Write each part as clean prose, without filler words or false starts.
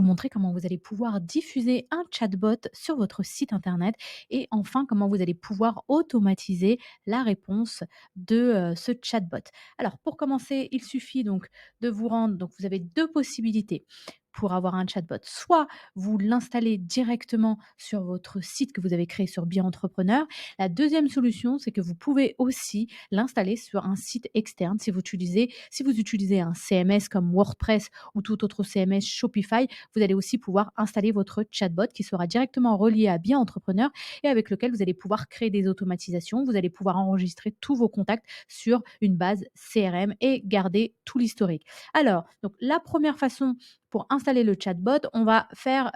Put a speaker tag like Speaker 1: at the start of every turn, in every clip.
Speaker 1: montrer comment vous allez pouvoir diffuser un chatbot sur votre site internet et enfin comment vous allez pouvoir automatiser la réponse de ce chatbot. Alors pour commencer, il suffit donc de vous rendre, donc vous avez deux possibilités pour avoir un chatbot. Soit vous l'installez directement sur votre site que vous avez créé sur Bi-Entrepreneur. La deuxième solution, c'est que vous pouvez aussi l'installer sur un site externe si vous utilisez un CMS comme WordPress ou tout autre CMS Shopify, vous allez aussi pouvoir installer votre chatbot qui sera directement relié à Bien Entrepreneur et avec lequel vous allez pouvoir créer des automatisations. Vous allez pouvoir enregistrer tous vos contacts sur une base CRM et garder tout l'historique. Alors, donc la première façon pour installer le chatbot, on va faire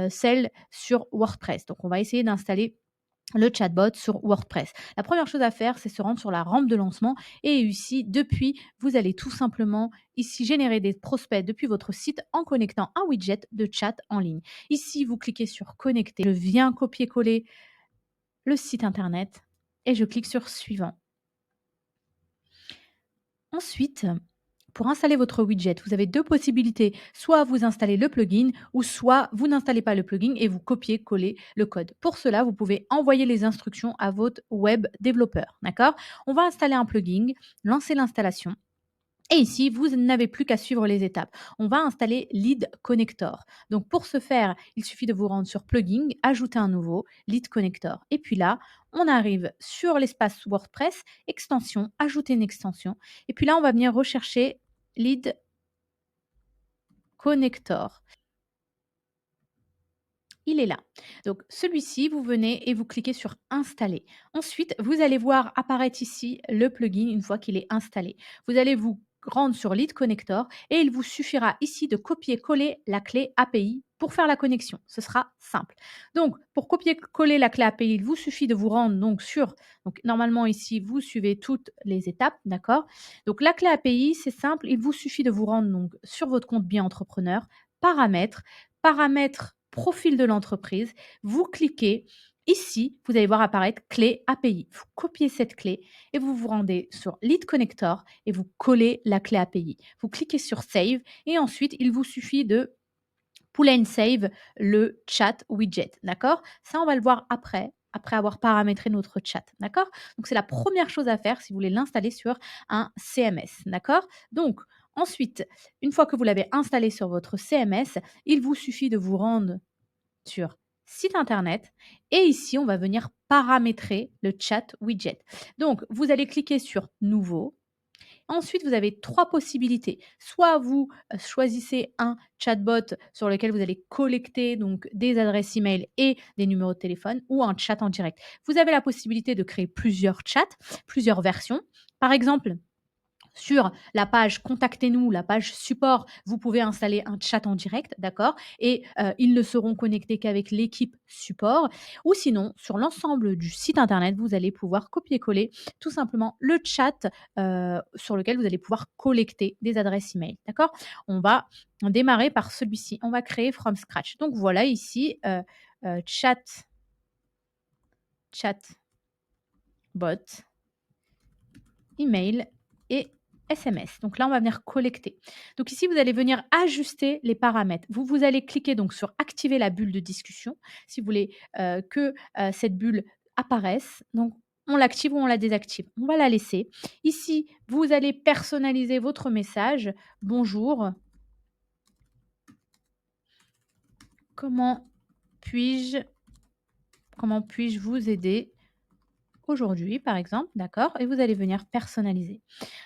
Speaker 1: celle sur WordPress. Donc, on va essayer d'installer le chatbot sur WordPress. La première chose à faire, c'est se rendre sur la rampe de lancement et ici, depuis, vous allez tout simplement ici générer des prospects depuis votre site en connectant un widget de chat en ligne. Ici, vous cliquez sur connecter. Je viens copier-coller le site internet et je clique sur suivant. Ensuite, pour installer votre widget, vous avez deux possibilités. Soit vous installez le plugin ou soit vous n'installez pas le plugin et vous copiez-collez le code. Pour cela, vous pouvez envoyer les instructions à votre web développeur. D'accord? On va installer un plugin, lancer l'installation. Et ici, vous n'avez plus qu'à suivre les étapes. On va installer Lead Connector. Donc pour ce faire, il suffit de vous rendre sur Plugin, ajouter un nouveau Lead Connector. Et puis là, on arrive sur l'espace WordPress, extension, ajouter une extension. Et puis là, on va venir rechercher Lead Connector. Il est là. Donc celui-ci, vous venez et vous cliquez sur Installer. Ensuite, vous allez voir apparaître ici le plugin une fois qu'il est installé. Vous allez vous rendre sur Lead Connector et il vous suffira ici de copier-coller la clé API pour faire la connexion. Ce sera simple. Donc, pour copier-coller la clé API, il vous suffit de vous rendre donc sur, donc normalement ici, vous suivez toutes les étapes, d'accord? Donc, la clé API, c'est simple, il vous suffit de vous rendre donc sur votre compte Bien Entrepreneur, paramètres, paramètres profil de l'entreprise, vous cliquez ici, vous allez voir apparaître clé API. Vous copiez cette clé et vous vous rendez sur Lead Connector et vous collez la clé API. Vous cliquez sur Save et ensuite, il vous suffit de pull and save le chat widget. D'accord? Ça, on va le voir après avoir paramétré notre chat. D'accord? Donc, c'est la première chose à faire si vous voulez l'installer sur un CMS. D'accord? Donc, ensuite, une fois que vous l'avez installé sur votre CMS, il vous suffit de vous rendre sur site internet et ici, on va venir paramétrer le chat widget. Donc, vous allez cliquer sur Nouveau. Ensuite, vous avez trois possibilités. Soit vous choisissez un chatbot sur lequel vous allez collecter donc des adresses email et des numéros de téléphone ou un chat en direct. Vous avez la possibilité de créer plusieurs chats, plusieurs versions. Par exemple, sur la page «Contactez-nous», la page support, vous pouvez installer un chat en direct, d'accord? Et ils ne seront connectés qu'avec l'équipe support ou sinon, sur l'ensemble du site internet, vous allez pouvoir copier-coller tout simplement le chat, sur lequel vous allez pouvoir collecter des adresses email, d'accord? On va démarrer par celui-ci. On va créer from scratch. Donc voilà ici, chatbot, email et SMS. Donc là, on va venir collecter. Donc ici, vous allez venir ajuster les paramètres. Vous allez cliquer donc sur activer la bulle de discussion si vous voulez que cette bulle apparaisse. Donc on l'active ou on la désactive. On va la laisser. Ici, vous allez personnaliser votre message. Bonjour, comment puis-je comment puis-je vous aider aujourd'hui, par exemple, d'accord? Et vous allez venir personnaliser.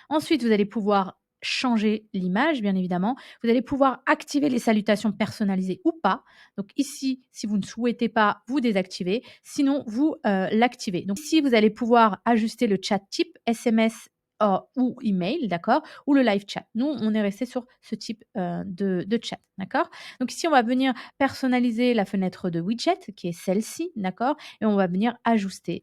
Speaker 1: Ensuite, vous allez pouvoir changer l'image, bien évidemment. Vous allez pouvoir activer les salutations personnalisées ou pas. Donc ici, si vous ne souhaitez pas, vous désactivez. Sinon, vous l'activez. Donc ici, vous allez pouvoir ajuster le chat type SMS ou email, d'accord? Ou le live chat. Nous, on est resté sur ce type de chat, d'accord? Donc ici, on va venir personnaliser la fenêtre de widget, qui est celle-ci, d'accord? Et on va venir ajuster.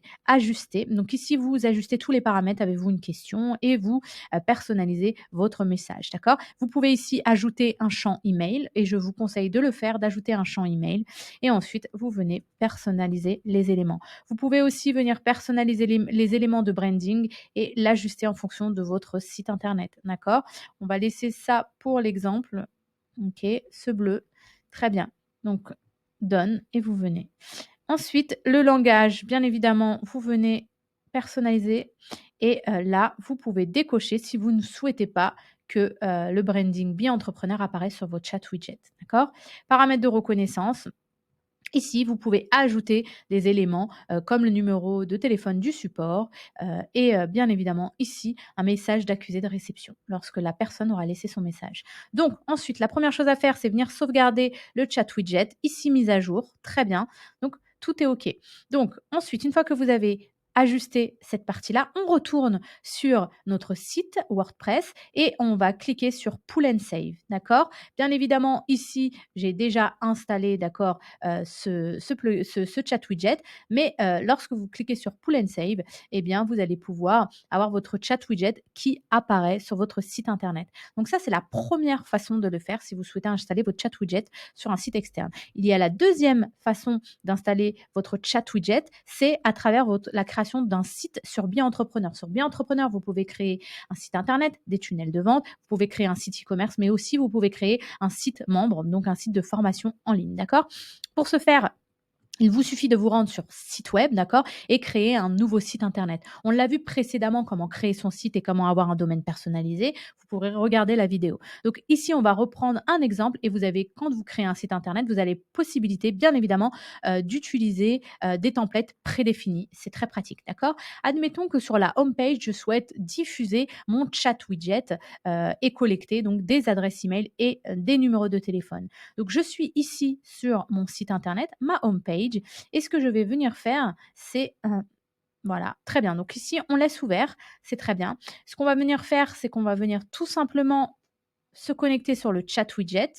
Speaker 1: Donc ici, vous ajustez tous les paramètres. Avez-vous une question et vous personnalisez votre message, d'accord? Vous pouvez ici ajouter un champ email et je vous conseille de le faire, d'ajouter un champ email et ensuite vous venez personnaliser les éléments. Vous pouvez aussi venir personnaliser les éléments de branding et l'ajuster en fonction de votre site internet, d'accord? On va laisser ça pour l'exemple. Ok, ce bleu. Très bien. Donc done et vous venez. Ensuite, le langage, bien évidemment, vous venez personnaliser et là, vous pouvez décocher si vous ne souhaitez pas que, le branding bien entrepreneur apparaisse sur votre chat widget, d'accord? Paramètres de reconnaissance, ici, vous pouvez ajouter des éléments, comme le numéro de téléphone du support, et bien évidemment ici, un message d'accusé de réception lorsque la personne aura laissé son message. Donc ensuite, la première chose à faire, c'est venir sauvegarder le chat widget, ici mise à jour, très bien. Donc tout est OK. Donc ensuite, une fois que vous avez ajusté cette partie-là, on retourne sur notre site WordPress et on va cliquer sur Pull and Save, d'accord? Bien évidemment, ici, j'ai déjà installé, d'accord, ce chat widget. Mais lorsque vous cliquez sur Pull and Save, eh bien, vous allez pouvoir avoir votre chat widget qui apparaît sur votre site internet. Donc ça, c'est la première façon de le faire si vous souhaitez installer votre chat widget sur un site externe. Il y a la deuxième façon d'installer votre chat widget, c'est à travers la création d'un site sur Bien Entrepreneur. Sur Bien Entrepreneur, vous pouvez créer un site internet, des tunnels de vente, vous pouvez créer un site e-commerce, mais aussi vous pouvez créer un site membre, donc un site de formation en ligne, d'accord? Pour ce faire, il vous suffit de vous rendre sur site web, d'accord, et créer un nouveau site internet. On l'a vu précédemment comment créer son site et comment avoir un domaine personnalisé. Vous pourrez regarder la vidéo. Donc ici, on va reprendre un exemple et vous avez, quand vous créez un site internet, vous avez possibilité, bien évidemment, d'utiliser des templates prédéfinis. C'est très pratique, d'accord? Admettons que sur la home page, je souhaite diffuser mon chat widget et collecter donc des adresses email et des numéros de téléphone. Donc, je suis ici sur mon site internet, ma home page, et ce que je vais venir faire, c'est voilà, très bien. Donc ici, on laisse ouvert, c'est très bien. Ce qu'on va venir faire, c'est qu'on va venir tout simplement se connecter sur le chat widget.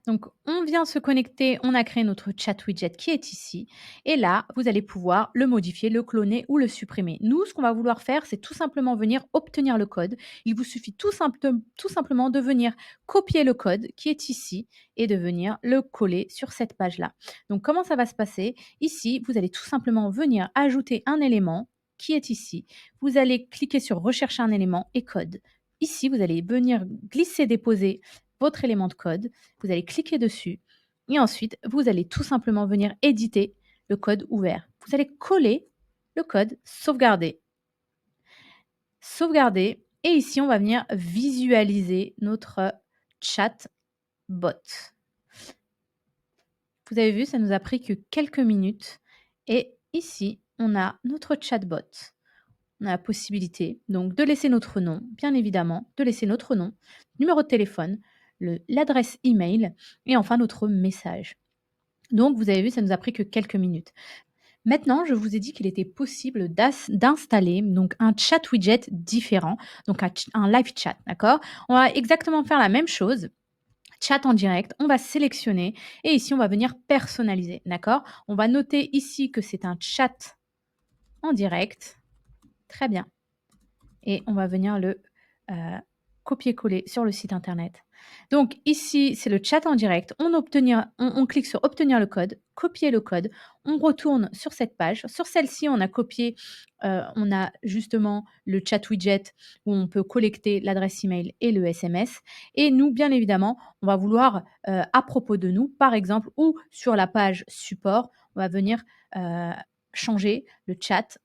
Speaker 1: Donc, on vient se connecter, on a créé notre chat widget qui est ici. Et là, vous allez pouvoir le modifier, le cloner ou le supprimer. Nous, ce qu'on va vouloir faire, c'est tout simplement venir obtenir le code. Il vous suffit tout simplement de venir copier le code qui est ici et de venir le coller sur cette page-là. Donc, comment ça va se passer? Ici, vous allez tout simplement venir ajouter un élément qui est ici. Vous allez cliquer sur rechercher un élément et code. Ici, vous allez venir glisser, déposer votre élément de code, vous allez cliquer dessus et ensuite, vous allez tout simplement venir éditer le code ouvert. Vous allez coller le code, sauvegarder, sauvegarder et ici, on va venir visualiser notre chat bot. Vous avez vu, ça nous a pris que quelques minutes et ici, on a notre chatbot. On a la possibilité donc de laisser notre nom, bien évidemment, de laisser notre nom, numéro de téléphone, l'adresse email et enfin notre message. Donc, vous avez vu, ça nous a pris que quelques minutes. Maintenant, je vous ai dit qu'il était possible d'installer donc un chat widget différent, donc un live chat, d'accord? On va exactement faire la même chose. Chat en direct, on va sélectionner et ici, on va venir personnaliser, d'accord? On va noter ici que c'est un chat en direct. Très bien. Et on va venir le copier-coller sur le site internet. Donc ici, c'est le chat en direct. On clique sur obtenir le code, copier le code. On retourne sur cette page. Sur celle-ci, on a copié, on a justement le chat widget où on peut collecter l'adresse email et le SMS. Et nous, bien évidemment, on va vouloir, à propos de nous, par exemple, ou sur la page support, on va venir changer le chat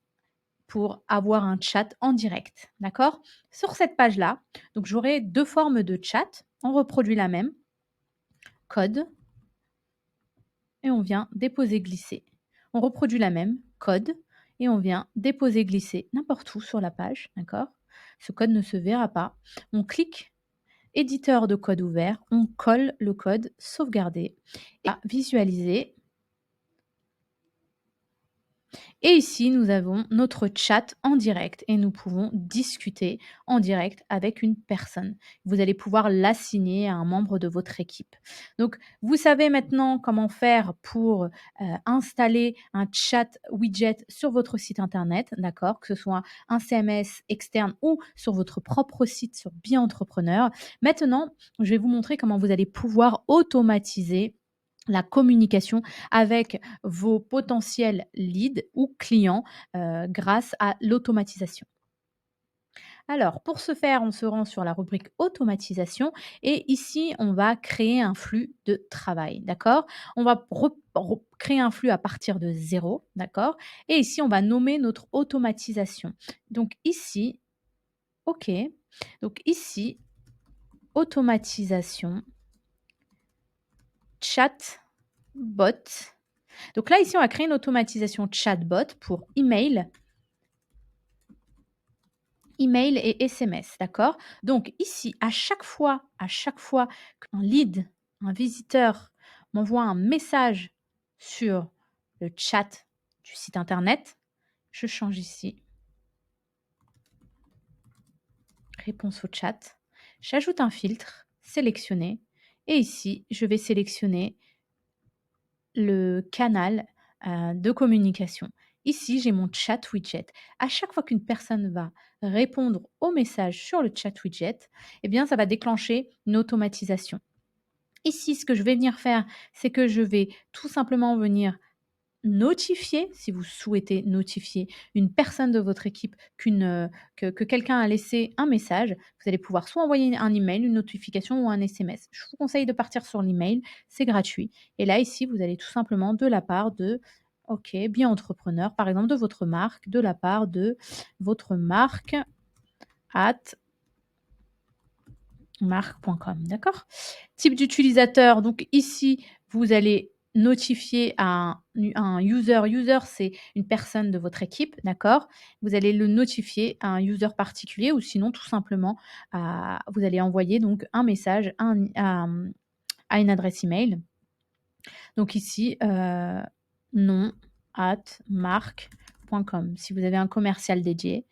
Speaker 1: pour avoir un chat en direct, d'accord? Sur cette page-là, donc j'aurai 2 formes de chat. On reproduit la même, code et on vient déposer, glisser. On reproduit la même, code et on vient déposer, glisser n'importe où sur la page, d'accord? Ce code ne se verra pas. On clique éditeur de code ouvert, on colle le code, sauvegarder et visualiser. Et ici, nous avons notre chat en direct et nous pouvons discuter en direct avec une personne. Vous allez pouvoir l'assigner à un membre de votre équipe. Donc, vous savez maintenant comment faire pour installer un chat widget sur votre site internet, d'accord? Que ce soit un CMS externe ou sur votre propre site sur Bien Entrepreneur. Maintenant, je vais vous montrer comment vous allez pouvoir automatiser la communication avec vos potentiels leads ou clients grâce à l'automatisation. Alors, pour ce faire, on se rend sur la rubrique automatisation et ici, on va créer un flux de travail, d'accord? On va créer un flux à partir de zéro, d'accord? Et ici, on va nommer notre automatisation. Donc ici, OK. Donc ici, automatisation, chatbot. Donc là, ici, on va créer une automatisation chatbot pour email et SMS, d'accord? Donc ici, à chaque fois qu'un lead, un visiteur m'envoie un message sur le chat du site internet, je change ici, réponse au chat, j'ajoute un filtre, sélectionner, et ici, je vais sélectionner le canal, de communication. Ici, j'ai mon chat widget. À chaque fois qu'une personne va répondre au message sur le chat widget, eh bien, ça va déclencher une automatisation. Ici, ce que je vais venir faire, c'est que je vais tout simplement venir notifier, si vous souhaitez notifier une personne de votre équipe que quelqu'un a laissé un message, vous allez pouvoir soit envoyer un email, une notification ou un SMS. Je vous conseille de partir sur l'email, c'est gratuit. Et là, ici, vous allez tout simplement de la part de OK, bien entrepreneur, par exemple de votre marque, de la part de votre marque at marque.com, d'accord? Type d'utilisateur, donc ici, vous allez notifier à un user. User, c'est une personne de votre équipe, d'accord? Vous allez le notifier à un user particulier ou sinon tout simplement vous allez envoyer donc un message à une adresse email. Donc ici, nom at marque.com. Si vous avez un commercial dédié,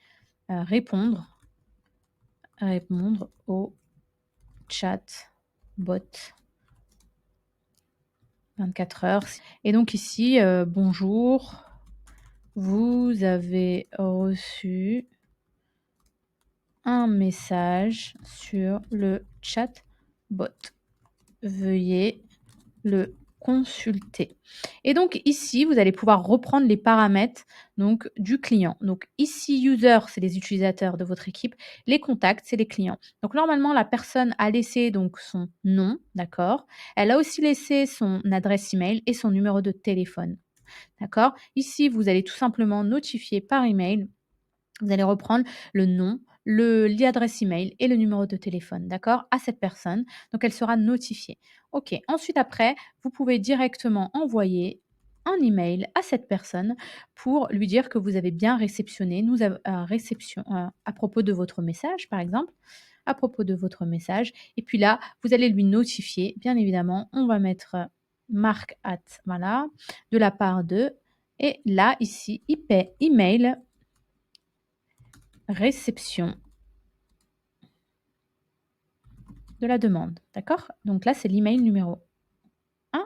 Speaker 1: répondre au chat bot 24 heures. Et donc ici, bonjour, vous avez reçu un message sur le chat bot. Veuillez le consulter. Et donc ici, vous allez pouvoir reprendre les paramètres donc du client. Donc ici, user, c'est les utilisateurs de votre équipe. Les contacts, c'est les clients. Donc normalement, la personne a laissé donc son nom, d'accord? Elle a aussi laissé son adresse email et son numéro de téléphone, d'accord? Ici, vous allez tout simplement notifier par email. Vous allez reprendre le nom, l'adresse email et le numéro de téléphone, d'accord, à cette personne. Donc, elle sera notifiée. OK. Ensuite, après, vous pouvez directement envoyer un email à cette personne pour lui dire que vous avez bien réceptionné, réception, à propos de votre message, par exemple, à propos de votre message. Et puis là, vous allez lui notifier, bien évidemment, on va mettre marque at, voilà, de la part de, et là, ici, email réception de la demande, d'accord? Donc là, c'est l'email numéro 1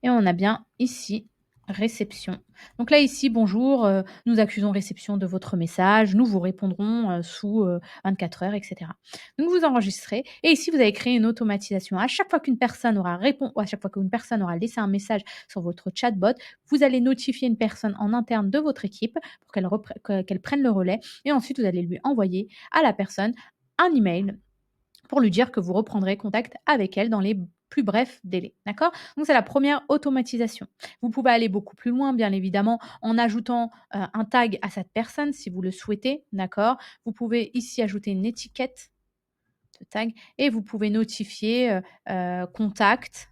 Speaker 1: et on a bien ici réception. Donc là, ici, bonjour, nous accusons réception de votre message, nous vous répondrons sous 24 heures, etc. Donc vous enregistrez et ici, vous avez créé une automatisation. À chaque fois qu'une personne aura répondu, à chaque fois qu'une personne aura laissé un message sur votre chatbot, vous allez notifier une personne en interne de votre équipe pour qu'elle prenne le relais et ensuite vous allez lui envoyer à la personne un email pour lui dire que vous reprendrez contact avec elle dans les plus brefs délais. D'accord? Donc, c'est la première automatisation. Vous pouvez aller beaucoup plus loin, bien évidemment, en ajoutant un tag à cette personne si vous le souhaitez. D'accord? Vous pouvez ici ajouter une étiquette de tag et vous pouvez notifier contact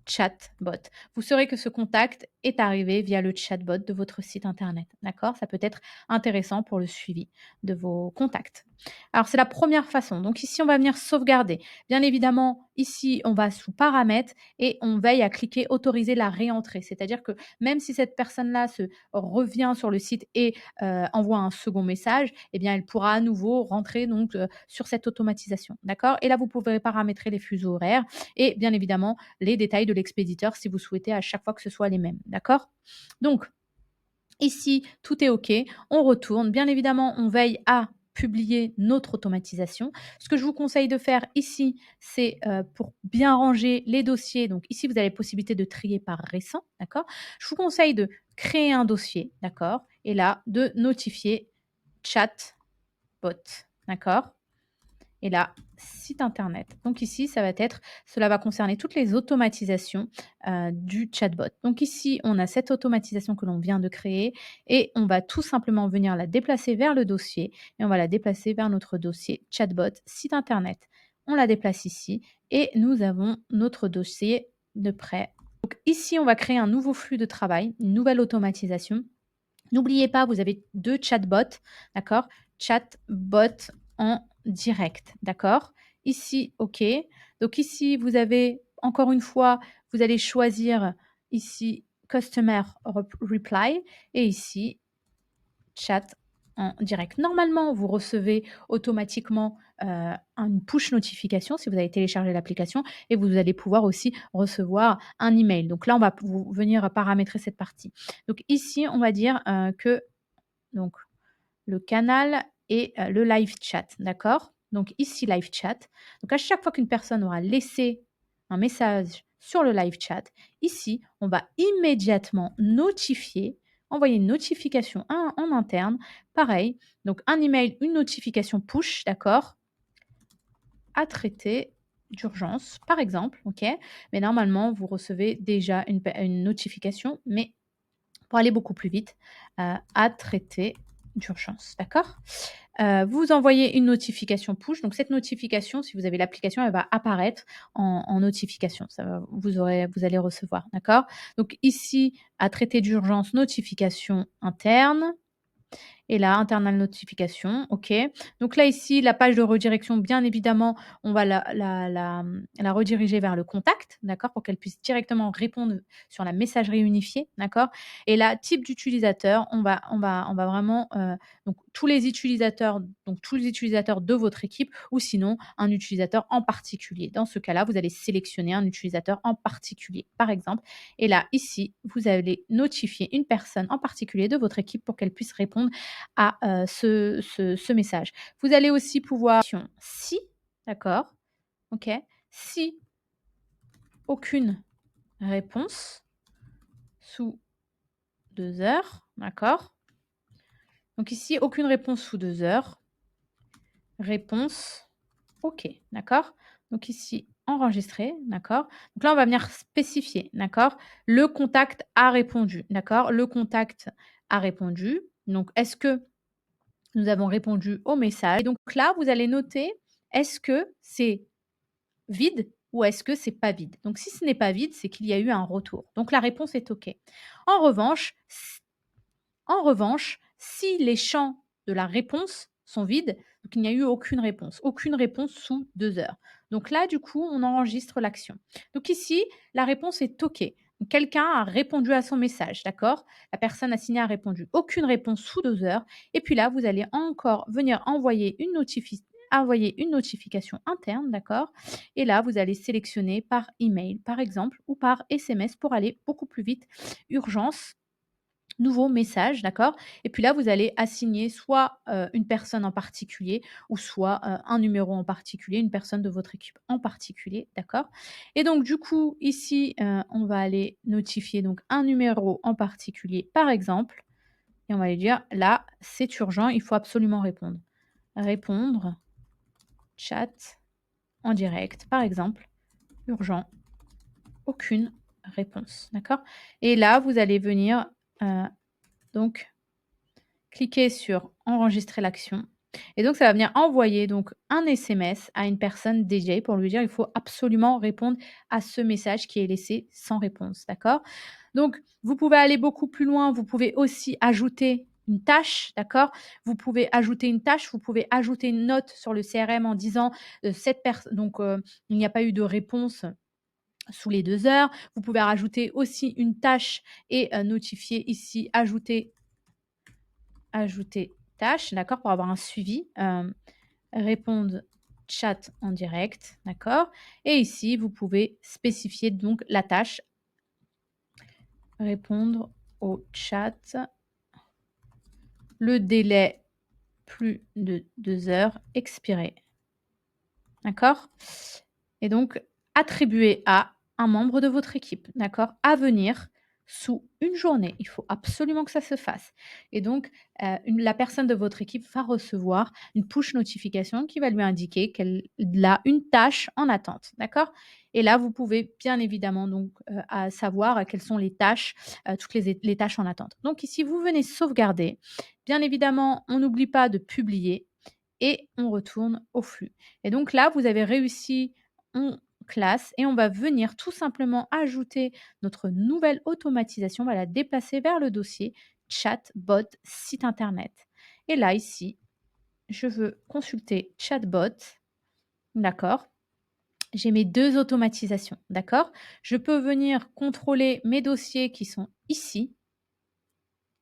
Speaker 1: chatbot. Vous saurez que ce contact est arrivé via le chatbot de votre site internet. D'accord? Ça peut être intéressant pour le suivi de vos contacts. Alors, c'est la première façon. Donc ici, on va venir sauvegarder. Bien évidemment, ici, on va sous paramètres et on veille à cliquer autoriser la réentrée. C'est-à-dire que même si cette personne-là se revient sur le site et envoie un second message, eh bien, elle pourra à nouveau rentrer donc sur cette automatisation. D'accord? Et là, vous pouvez paramétrer les fuseaux horaires et bien évidemment les détails de l'expéditeur si vous souhaitez à chaque fois que ce soit les mêmes. D'accord? Donc, ici, tout est OK. On retourne. Bien évidemment, on veille à publier notre automatisation. Ce que je vous conseille de faire ici, c'est pour bien ranger les dossiers. Donc ici, vous avez la possibilité de trier par récent, d'accord? Je vous conseille de créer un dossier, d'accord? Et là, de notifier chatbot. d'accord? Et là, site internet. Donc ici, cela va concerner toutes les automatisations du chatbot. Donc ici, on a cette automatisation que l'on vient de créer et on va tout simplement venir la déplacer vers le dossier et on va la déplacer vers notre dossier chatbot site internet. On la déplace ici et nous avons notre dossier de prêt. Donc ici, on va créer un nouveau flux de travail, une nouvelle automatisation. N'oubliez pas, vous avez 2 chatbots, d'accord? Chatbot en direct, d'accord? Ici, OK. Donc ici, vous avez encore une fois, vous allez choisir ici customer reply et ici chat en direct. Normalement, vous recevez automatiquement, une push notification si vous avez téléchargé l'application et vous allez pouvoir aussi recevoir un email. Donc là, on va venir paramétrer cette partie. Donc ici, on va dire, que donc le canal et le live chat, d'accord? Donc ici, live chat. Donc à chaque fois qu'une personne aura laissé un message sur le live chat, ici, on va immédiatement notifier, envoyer une notification en interne. Pareil, donc un email, une notification push, d'accord? À traiter d'urgence, par exemple, OK? Mais normalement, vous recevez déjà une notification, mais pour aller beaucoup plus vite, à traiter d'urgence, d'accord? Vous envoyez une notification push, donc cette notification, si vous avez l'application, elle va apparaître en notification. Vous allez recevoir, d'accord? Donc ici, à traiter d'urgence, notification interne. Et là, internal notification, OK. Donc là, ici, la page de redirection, bien évidemment, on va la rediriger vers le contact, d'accord? Pour qu'elle puisse directement répondre sur la messagerie unifiée, d'accord? Et là, type d'utilisateur, on va vraiment, donc tous les utilisateurs de votre équipe ou sinon un utilisateur en particulier. Dans ce cas-là, vous allez sélectionner un utilisateur en particulier, par exemple. Et là, ici, vous allez notifier une personne en particulier de votre équipe pour qu'elle puisse répondre à ce message. Vous allez aussi pouvoir si, d'accord, OK, si aucune réponse sous 2 heures, d'accord. Donc ici, aucune réponse sous 2 heures, réponse OK, d'accord. Donc ici, enregistrer, d'accord. Donc là, on va venir spécifier, d'accord. Le contact a répondu, d'accord. Le contact a répondu. Donc, est-ce que nous avons répondu au message? Et donc là, vous allez noter, est-ce que c'est vide ou est-ce que c'est pas vide? Donc si ce n'est pas vide, c'est qu'il y a eu un retour. Donc la réponse est OK. En revanche, si les champs de la réponse sont vides, donc il n'y a eu aucune réponse sous 2 heures. Donc là, du coup, on enregistre l'action. Donc ici, la réponse est OK. Donc quelqu'un a répondu à son message, d'accord? La personne assignée a répondu. Aucune réponse sous 2 heures. Et puis là, vous allez encore venir envoyer une notification interne, d'accord? Et là, vous allez sélectionner par email, par exemple, ou par SMS pour aller beaucoup plus vite. Urgence, nouveau message, d'accord? Et puis là, vous allez assigner soit, une personne en particulier ou soit, un numéro en particulier, une personne de votre équipe en particulier, d'accord? Et donc du coup, ici, on va aller notifier donc un numéro en particulier, par exemple, et on va lui dire: «Là, c'est urgent, il faut absolument répondre». Répondre, chat en direct, par exemple, urgent, aucune réponse, d'accord? Et là, vous allez venir, donc cliquez sur enregistrer l'action et donc ça va venir envoyer donc un SMS à une personne dédiée pour lui dire: «Il faut absolument répondre à ce message qui est laissé sans réponse», d'accord? Donc vous pouvez aller beaucoup plus loin, vous pouvez aussi ajouter une tâche, d'accord? Vous pouvez ajouter une tâche, vous pouvez ajouter une note sur le CRM en disant, cette personne donc il n'y a pas eu de réponse sous les 2 heures. Vous pouvez rajouter aussi une tâche et notifier ici ajouter tâche, d'accord? Pour avoir un suivi, répondre chat en direct, d'accord? Et ici, vous pouvez spécifier donc la tâche, répondre au chat, le délai plus de 2 heures expiré, d'accord? Et donc attribuer à un membre de votre équipe, d'accord? À venir sous une journée. Il faut absolument que ça se fasse et donc la personne de votre équipe va recevoir une push notification qui va lui indiquer qu'elle a une tâche en attente, d'accord? Et là, vous pouvez bien évidemment donc à savoir quelles sont les tâches, toutes les tâches en attente. Donc ici, vous venez sauvegarder. Bien évidemment, on n'oublie pas de publier et on retourne au flux. Et donc là, vous avez réussi, on classe et on va venir tout simplement ajouter notre nouvelle automatisation, on va la déplacer vers le dossier chatbot site internet. Et là, ici, je veux consulter chatbot, d'accord? J'ai mes 2 automatisations, d'accord? Je peux venir contrôler mes dossiers qui sont ici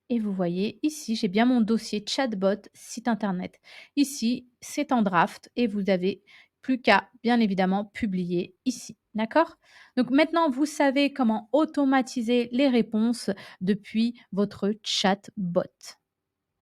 Speaker 1: et vous voyez ici, j'ai bien mon dossier chatbot site internet. Ici, c'est en draft et vous avez plus qu'à bien évidemment publier ici. D'accord? Donc maintenant, vous savez comment automatiser les réponses depuis votre chatbot.